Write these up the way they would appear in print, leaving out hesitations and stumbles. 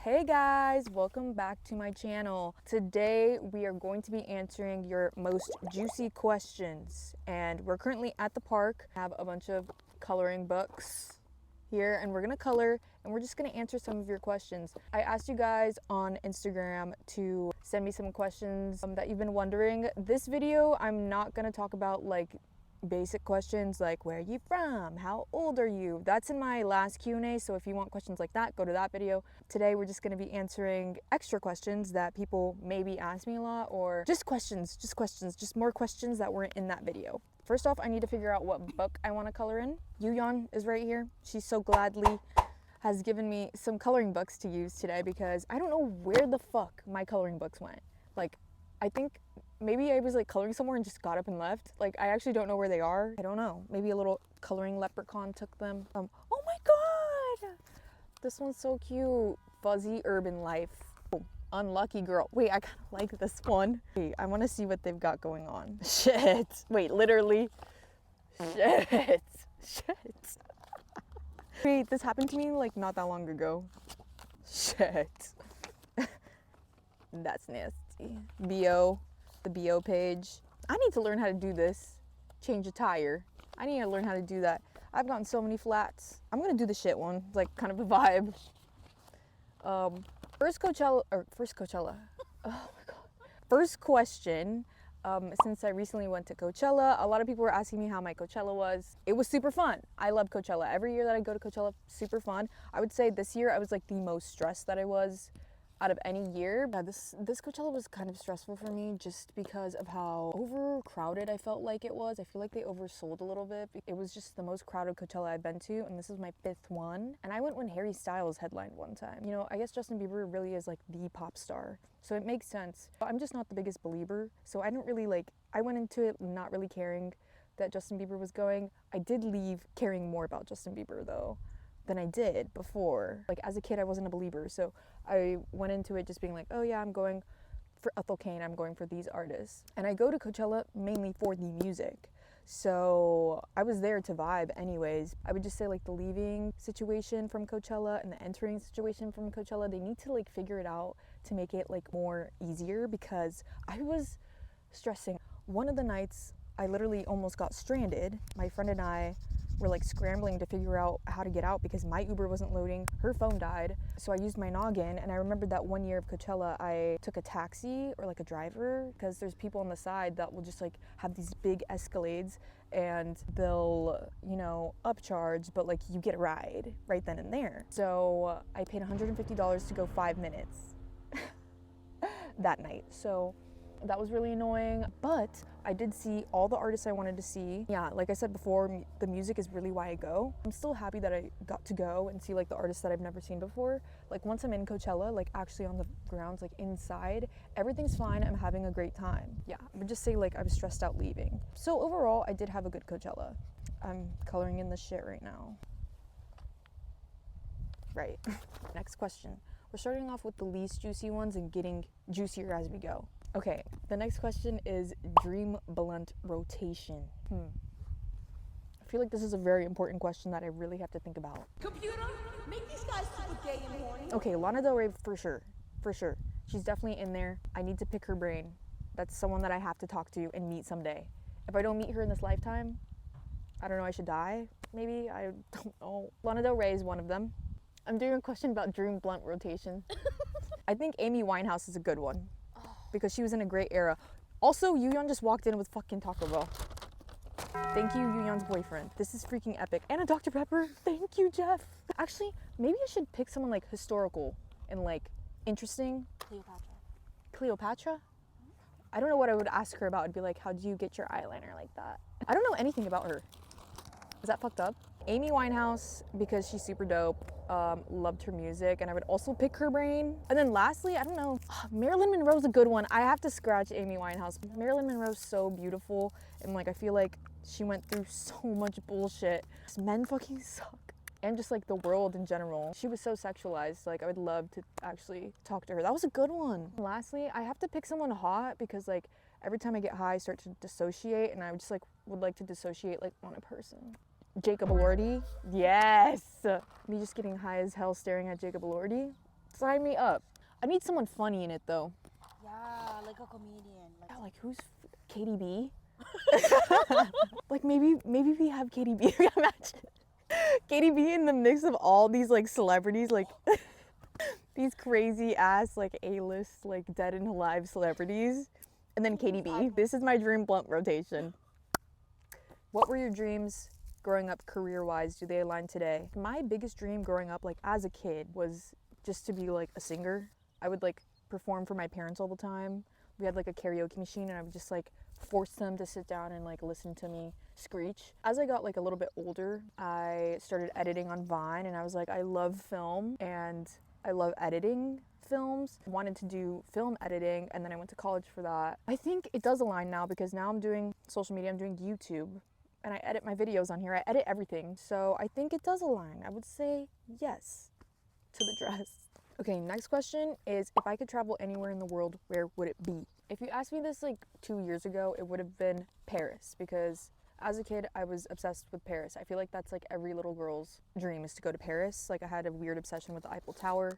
Hey guys, welcome back to my channel. Today we are going to be answering your most juicy questions, and we're currently at the park. I have a bunch of coloring books here and we're gonna color and we're just gonna answer some of your questions. I asked you guys on Instagram to send me some questions that you've been wondering. This video I'm not gonna talk about like basic questions like where are you from, how old are you. That's in my last Q&A, so if you want questions like that, go to that video. Today we're just going to be answering extra questions that people maybe ask me a lot, or just more questions that weren't in that video. First off, I need to figure out what book I want to color in. Yuyeon is right here. She so gladly has given me some coloring books to use today because I don't know where the fuck my coloring books went. Like, I think maybe I was like coloring somewhere and just got up and left. Like, I actually don't know where they are. I don't know. Maybe a little coloring leprechaun took them. Oh my god! This one's so cute. Fuzzy Urban Life. Oh, unlucky girl. Wait, I kind of like this one. Wait, I want to see what they've got going on. Shit. Wait, literally. Shit. Shit. Wait, this happened to me like not that long ago. Shit. That's nasty. BO. The BO page. I need to learn how to do this. Change a tire. I need to learn how to do that. I've gotten so many flats. I'm gonna do the shit one. It's like kind of a vibe. First Coachella. Oh my god. First question. Since I recently went to Coachella, a lot of people were asking me how my Coachella was. It was super fun. I love Coachella. Every year that I go to Coachella, super fun. I would say this year I was like the most stressed that I was out of any year. Yeah, this Coachella was kind of stressful for me just because of how overcrowded I felt like it was. I feel like they oversold a little bit. It was just the most crowded Coachella I've been to, and this is my 5th one. And I went when Harry Styles headlined one time. You know, I guess Justin Bieber really is like the pop star, so it makes sense. But I'm just not the biggest believer, so I didn't really like, I went into it not really caring that Justin Bieber was going. I did leave caring more about Justin Bieber though than I did before. Like, as a kid, I wasn't a believer, so I went into it just being like, oh yeah, I'm going for Ethel Cain, I'm going for these artists. And I go to Coachella mainly for the music, so I was there to vibe anyways. I would just say like the leaving situation from Coachella and the entering situation from Coachella, they need to like figure it out to make it like more easier, because I was stressing. One of the nights I literally almost got stranded. My friend and I were like scrambling to figure out how to get out because my Uber wasn't loading, her phone died. So I used my noggin, and I remembered that one year of Coachella, I took a taxi or like a driver, because there's people on the side that will just like have these big Escalades and they'll, you know, upcharge, but like you get a ride right then and there. So I paid $150 to go 5 minutes that night. So that was really annoying, but I did see all the artists I wanted to see. Yeah, like I said before, the music is really why I go. I'm still happy that I got to go and see like the artists that I've never seen before. Like, once I'm in Coachella, like actually on the grounds, like inside, everything's fine. I'm having a great time. Yeah, I would just say like I was stressed out leaving. So overall, I did have a good Coachella. I'm coloring in the shit right now. Right. Next question. We're starting off with the least juicy ones and getting juicier as we go. Okay, the next question is dream blunt rotation. I feel like this is a very important question that I really have to think about. Computer, make these guys super gay and horny. Okay, Lana Del Rey for sure. She's definitely in there. I need to pick her brain. That's someone that I have to talk to and meet someday. If I don't meet her in this lifetime, I don't know, I should die, maybe? I don't know. Lana Del Rey is one of them. I'm doing a question about dream blunt rotation. I think Amy Winehouse is a good one, because she was in a great era. Also, Yuyeon just walked in with fucking Taco Bell. Thank you, Yuyeon's boyfriend. This is freaking epic. And a Dr. Pepper. Thank you, Jeff. Actually, maybe I should pick someone like historical and like interesting. Cleopatra? I don't know what I would ask her about. I'd be like, how do you get your eyeliner like that? I don't know anything about her. Is that fucked up? Amy Winehouse, because she's super dope. Loved her music, and I would also pick her brain. And then lastly, I don't know, Marilyn Monroe's a good one. I have to scratch Amy Winehouse. Marilyn Monroe's so beautiful, and like I feel like she went through so much bullshit. Men fucking suck. And just like the world in general. She was so sexualized. Like, I would love to actually talk to her. That was a good one. Lastly, I have to pick someone hot, because like every time I get high, I start to dissociate, and I would just like would like to dissociate like on a person. Jacob Elordi, yes. Me just getting high as hell staring at Jacob Elordi, Sign me up. I need someone funny in it though. Yeah, like a comedian. Like, Yeah, like who's Katie B? Like maybe we have Katie B. Imagine Katie B in the mix of all these like celebrities, like these crazy ass like A-list like dead and alive celebrities, and then Katie B. This is my dream blunt rotation. What were your dreams growing up career-wise? Do they align today? My biggest dream growing up, like as a kid, was just to be like a singer. I would like perform for my parents all the time. We had like a karaoke machine and I would just like force them to sit down and like listen to me screech. As I got like a little bit older, I started editing on Vine and I was like, I love film and I love editing films. I wanted to do film editing and then I went to college for that. I think it does align now because now I'm doing social media, I'm doing YouTube and I edit my videos on here. I edit everything. So I think it does align. I would say yes to the dress. Okay, next question is if I could travel anywhere in the world, where would it be? If you asked me this like 2 years ago, it would have been Paris because as a kid, I was obsessed with Paris. I feel like that's like every little girl's dream is to go to Paris. Like I had a weird obsession with the Eiffel Tower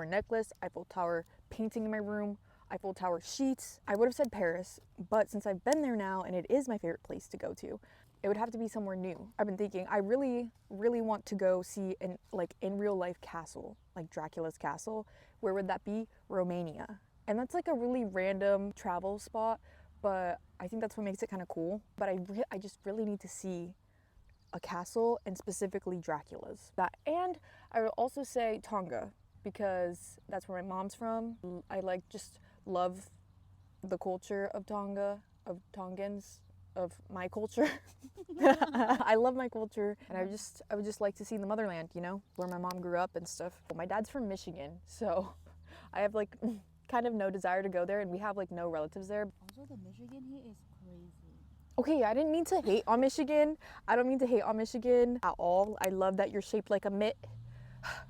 necklace, Eiffel Tower painting in my room, Eiffel Tower sheets. I would have said Paris, but since I've been there now and it is my favorite place to go to, it would have to be somewhere new. I've been thinking I really want to go see an like in real life castle, like Dracula's castle. Where would that be? Romania. And that's like a really random travel spot, but I think that's what makes it kind of cool. But I just really need to see a castle and specifically Dracula's. That, and I would also say Tonga because that's where my mom's from. I like just love the culture of Tonga, of Tongans, of my culture. I love my culture and I would just like to see the motherland, you know, where my mom grew up and stuff. Well, my dad's from Michigan, so I have like kind of no desire to go there and we have like no relatives there. also, the Michigan heat is crazy. Okay, I didn't mean to hate on Michigan. I don't mean to hate on Michigan at all. I love that you're shaped like a mitt.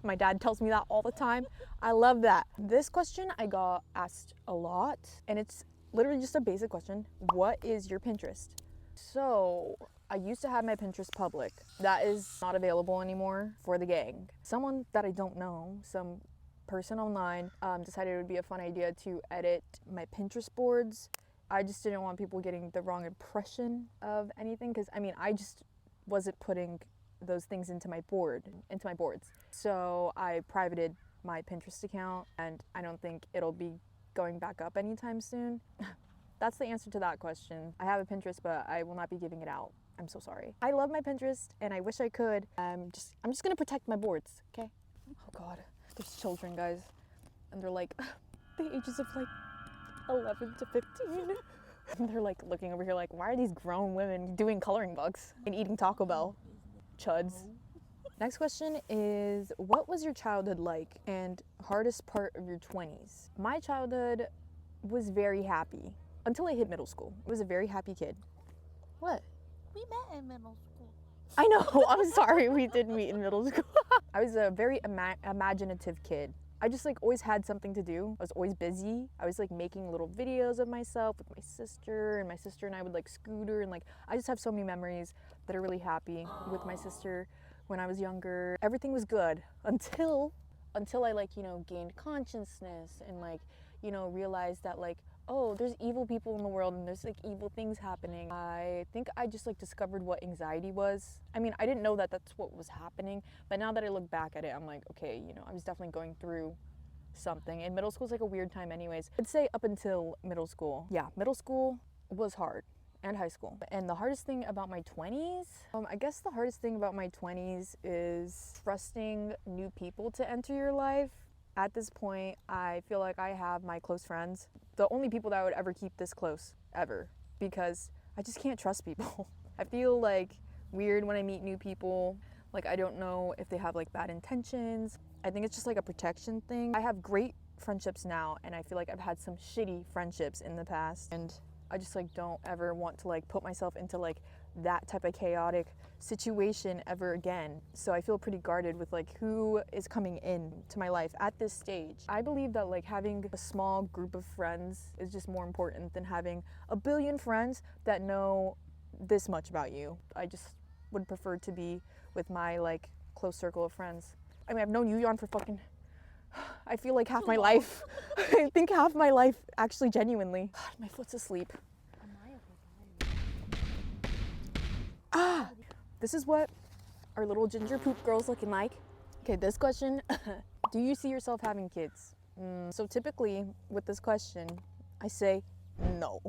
My dad tells me that all the time. I love that. This question I got asked a lot and it's literally just a basic question. What is your Pinterest? So I used to have my Pinterest public. That is not available anymore for the gang. Someone that I don't know, some person online, decided it would be a fun idea to edit my Pinterest boards. I just didn't want people getting the wrong impression of anything because I mean I just wasn't putting those things into my boards. So I privated my Pinterest account and I don't think it'll be going back up anytime soon. That's the answer to that question. I have a Pinterest, but I will not be giving it out. I'm so sorry. I love my Pinterest and I wish I could. I'm just gonna protect my boards, okay? Oh God, there's children, guys. And they're like the ages of like 11 to 15. And they're like looking over here like, why are these grown women doing coloring books and eating Taco Bell? Chuds. Next question is, what was your childhood like and hardest part of your 20s? My childhood was very happy until I hit middle school. I was a very happy kid. What? We met in middle school. I know, I'm sorry, we did meet in middle school. I was a very imaginative kid. I just like always had something to do. I was always busy. I was like making little videos of myself with my sister, and my sister and I would like scooter, and like I just have so many memories that are really happy with my sister when I was younger. Everything was good until I like, you know, gained consciousness and like, you know, realized that like, oh, there's evil people in the world and there's like evil things happening. I think I just like discovered what anxiety was. I mean, I didn't know that that's what was happening, but now that I look back at it, I'm like, okay, you know, I was definitely going through something. And middle school is like a weird time anyways. I'd say up until middle school. Yeah, middle school was hard. And high school. And the hardest thing about my 20s, I guess the hardest thing about my 20s is trusting new people to enter your life. At this point, I feel like I have my close friends, the only people that I would ever keep this close, ever, because I just can't trust people. I feel like weird when I meet new people. Like I don't know if they have like bad intentions. I think it's just like a protection thing. I have great friendships now, and I feel like I've had some shitty friendships in the past, and I just like don't ever want to like put myself into like that type of chaotic situation ever again. So I feel pretty guarded with like who is coming in to my life at this stage. I believe that like having a small group of friends is just more important than having a billion friends that know this much about you. I just would prefer to be with my like close circle of friends. I mean, I've known you, Jan, for fucking, I feel like half my life. I think half my life actually genuinely. God, my foot's asleep. Ah, this is what our little ginger poop girl's looking like. Okay, this question, do you see yourself having kids? So typically with this question, I say no.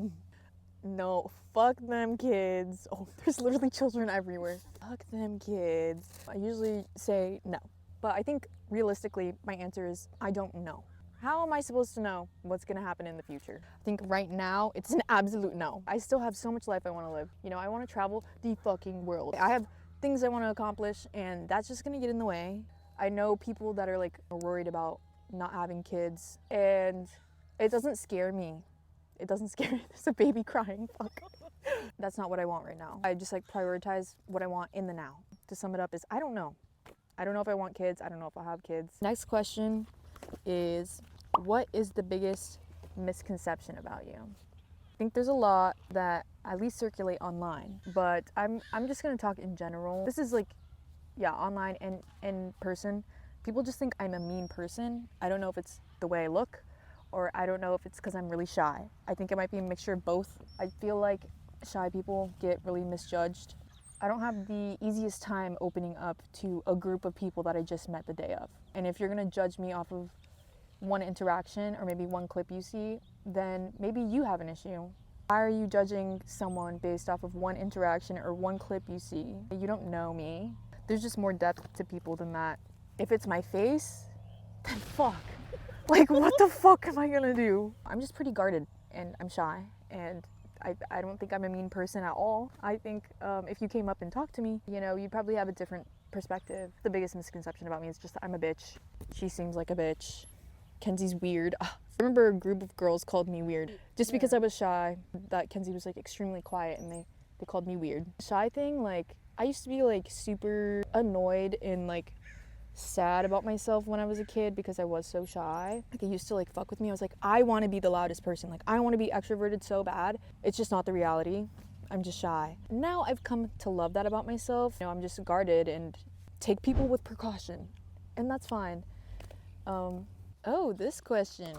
No, fuck them kids. Oh, there's literally children everywhere. Fuck them kids. I usually say no. But I think realistically, my answer is I don't know. How am I supposed to know what's gonna happen in the future? I think right now it's an absolute no. I still have so much life I wanna live. You know, I wanna travel the fucking world. I have things I wanna accomplish, and that's just gonna get in the way. I know people that are like worried about not having kids, and it doesn't scare me. It doesn't scare me. There's a baby crying. Fuck. That's not what I want right now. I just like prioritize what I want in the now. To sum it up is I don't know. I don't know if I want kids. I don't know if I'll have kids. Next question is, what is the biggest misconception about you? I think there's a lot that at least circulate online, but I'm just gonna talk in general. This is like, yeah, online and in person. People just think I'm a mean person. I don't know if it's the way I look, or I don't know if it's because I'm really shy. I think it might be a mixture of both. I feel like shy people get really misjudged. I don't have the easiest time opening up to a group of people that I just met the day of. And if you're gonna judge me off of one interaction or maybe one clip you see, then maybe you have an issue. Why are you judging someone based off of one interaction or one clip you see? You don't know me. There's just more depth to people than that. If it's my face, then fuck. Like, what the fuck am I gonna do? I'm just pretty guarded and I'm shy, and I don't think I'm a mean person at all. I think if you came up and talked to me, you know, you'd probably have a different perspective. The biggest misconception about me is just that I'm a bitch. She seems like a bitch. Kenzie's weird. I remember a group of girls called me weird just because I was shy. That Kenzie was like extremely quiet, and they called me weird. Shy thing, like I used to be like super annoyed and like sad about myself when I was a kid because I was so shy. Like it used to like fuck with me. I was like, I want to be the loudest person. Like I want to be extroverted so bad. It's just not the reality. I'm just shy. Now I've come to love that about myself. You know, I'm just guarded and take people with precaution, and that's fine. Oh, this question.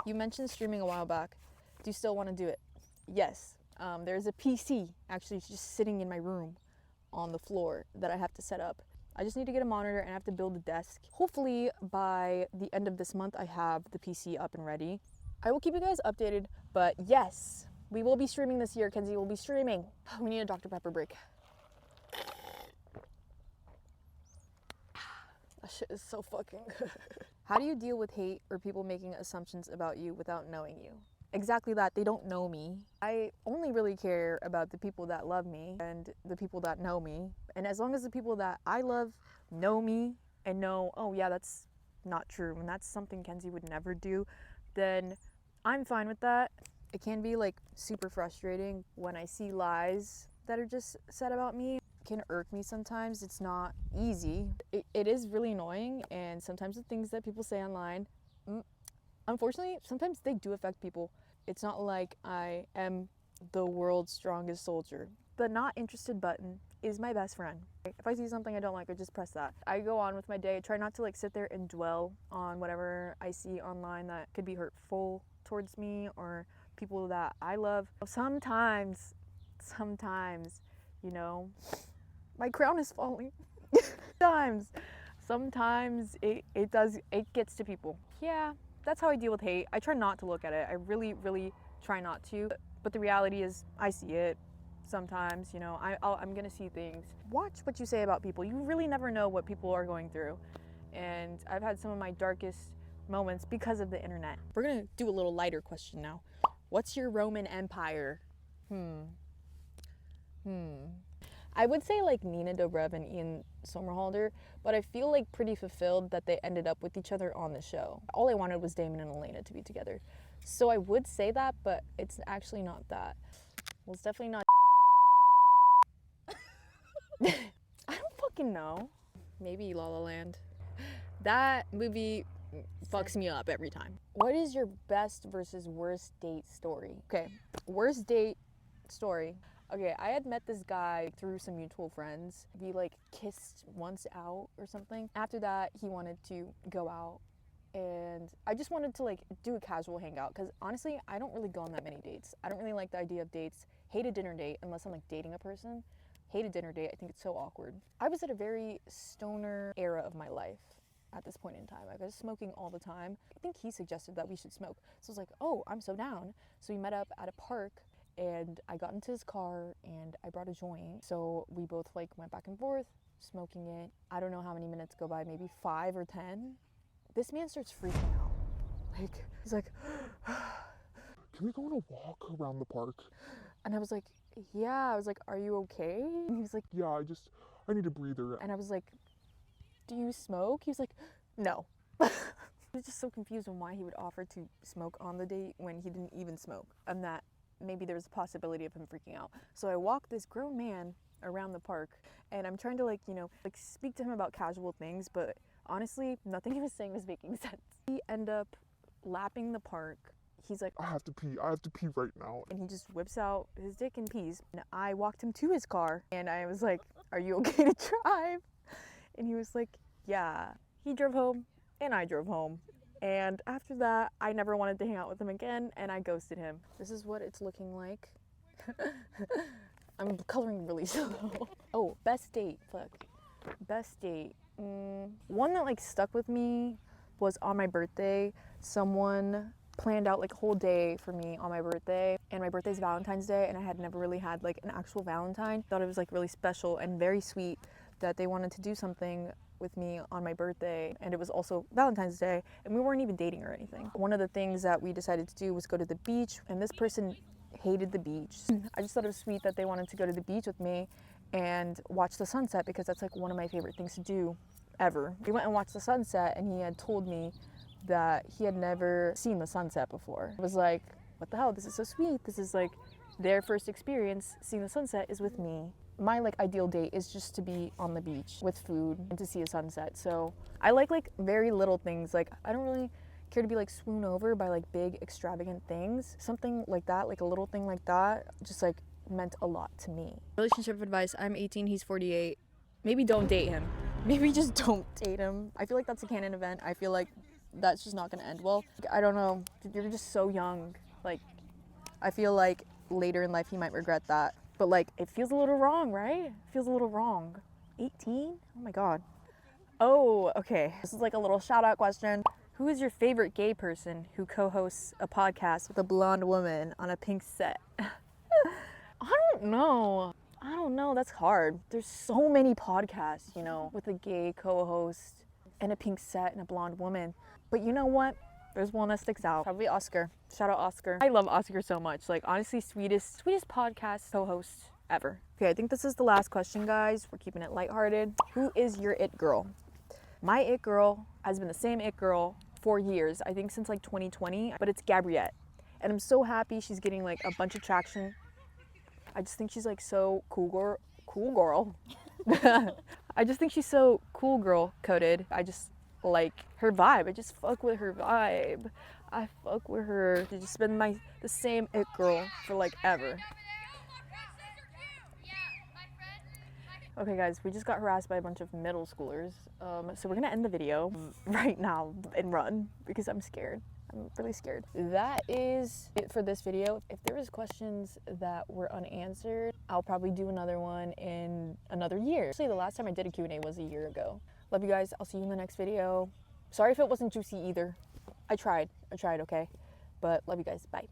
You mentioned streaming a while back. Do you still want to do it? Yes. There's a PC actually just sitting in my room on the floor that I have to set up. I just need to get a monitor and I have to build a desk. Hopefully by the end of this month I have the PC up and ready. I will keep you guys updated, but yes, we will be streaming this year. Kenzie will be streaming. We need a Dr. Pepper break. That shit is so fucking good. How do you deal with hate or people making assumptions about you without knowing you? Exactly that, they don't know me. I only really care about the people that love me and the people that know me. And as long as the people that I love know me and know, oh yeah, that's not true and that's something Kenzie would never do, then I'm fine with that. It can be like super frustrating when I see lies that are just said about me. It can irk me sometimes. It's not easy. It is really annoying, and sometimes the things that people say online, unfortunately, sometimes they do affect people. It's not like I am the world's strongest soldier. The not interested button is my best friend. If I see something I don't like, I just press that. I go on with my day. I try not to like sit there and dwell on whatever I see online that could be hurtful towards me or people that I love. Sometimes, you know, my crown is falling. Sometimes it gets to people. Yeah, that's how I deal with hate. I try not to look at it. I really try not to. But the reality is I see it sometimes, you know. I'm gonna see things. Watch what you say about people. You really never know what people are going through. And I've had some of my darkest moments because of the internet. We're gonna do a little lighter question now. What's your Roman Empire? I would say like Nina Dobrev and Ian Somerhalder, but I feel like pretty fulfilled that they ended up with each other on the show. All I wanted was Damon and Elena to be together. So I would say that, but it's actually not that. Well, it's definitely not. I don't fucking know. Maybe La La Land. That movie fucks me up every time. What is your best versus worst date story? Okay, worst date story. Okay, I had met this guy through some mutual friends. We like kissed once out or something. After that, he wanted to go out and I just wanted to like do a casual hangout because honestly, I don't really go on that many dates. I don't really like the idea of dates. Hate a dinner date unless I'm like dating a person. Hate a dinner date. I think it's so awkward. I was at a very stoner era of my life at this point in time. I was smoking all the time. I think he suggested that we should smoke. So I was like, oh, I'm so down. So we met up at a park and I got into his car and I brought a joint. So we both like went back and forth, smoking it. I don't know how many minutes go by, maybe 5 or 10. This man starts freaking out. Like, he's like, can we go on a walk around the park? and I was like, yeah. I was like, are you okay? And he was like, Yeah, I need a breather. and I was like, do you smoke? He was like, no. I was just so confused on why he would offer to smoke on the date when he didn't even smoke, and that maybe there was a possibility of him freaking out. So I walked this grown man around the park, and I'm trying to like, you know, like speak to him about casual things, but honestly, nothing he was saying was making sense. He ended up lapping the park. He's like, I have to pee right now. and he just whips out his dick and pees. And I walked him to his car, and I was like, are you okay to drive? And he was like, yeah. He drove home, and I drove home. And after that, I never wanted to hang out with him again, and I ghosted him. This is what it's looking like. I'm coloring really slow. Oh, best date, fuck. Best date. One that like stuck with me was on my birthday. Someone planned out like a whole day for me on my birthday, and my birthday's Valentine's Day, and I had never really had like an actual Valentine. Thought it was like really special and very sweet that they wanted to do something with me on my birthday, and it was also Valentine's Day, and we weren't even dating or anything. One of the things that we decided to do was go to the beach, and this person hated the beach. I just thought it was sweet that they wanted to go to the beach with me and watch the sunset, because that's like one of my favorite things to do ever. We went and watched the sunset, and he had told me that he had never seen the sunset before. I was like, what the hell, this is so sweet. This is like their first experience seeing the sunset is with me. My like ideal date is just to be on the beach with food and to see a sunset. So I like very little things. Like I don't really care to be like swooned over by like big extravagant things. Something like that, like a little thing like that, just like meant a lot to me. Relationship advice: I'm 18, he's 48. Maybe don't date him. Maybe just don't date him. I feel like that's a canon event. I feel like that's just not gonna end well. I don't know. You're just so young. Like I feel like later in life he might regret that. But like it feels a little wrong, right? It feels a little wrong. 18? Oh my god. Oh, okay. This is like a little shout out question. Who is your favorite gay person who co-hosts a podcast with a blonde woman on a pink set? I don't know. That's hard. There's so many podcasts, you know, with a gay co-host and a pink set and a blonde woman. But you know what? There's one that sticks out. Probably Oscar. Shout out Oscar. I love Oscar so much. Like honestly, sweetest podcast co-host ever. Okay, I think this is the last question, guys. We're keeping it lighthearted. Who is your it girl? My it girl has been the same it girl for years. I think since like 2020, but it's Gabriette. And I'm so happy she's getting like a bunch of traction. I just think she's like so cool girl. I just think she's so cool girl coded. I just like her vibe. I just fuck with her vibe. I fuck with her. She's just been the same it girl for like ever. Okay guys, we just got harassed by a bunch of middle schoolers. So we're gonna end the video right now and run because I'm scared. I'm really scared. That is it for this video. If there was questions that were unanswered, I'll probably do another one in another year. Actually, the last time I did a Q&A was a year ago. Love you guys. I'll see you in the next video. Sorry if it wasn't juicy either. I tried, okay? But love you guys. Bye.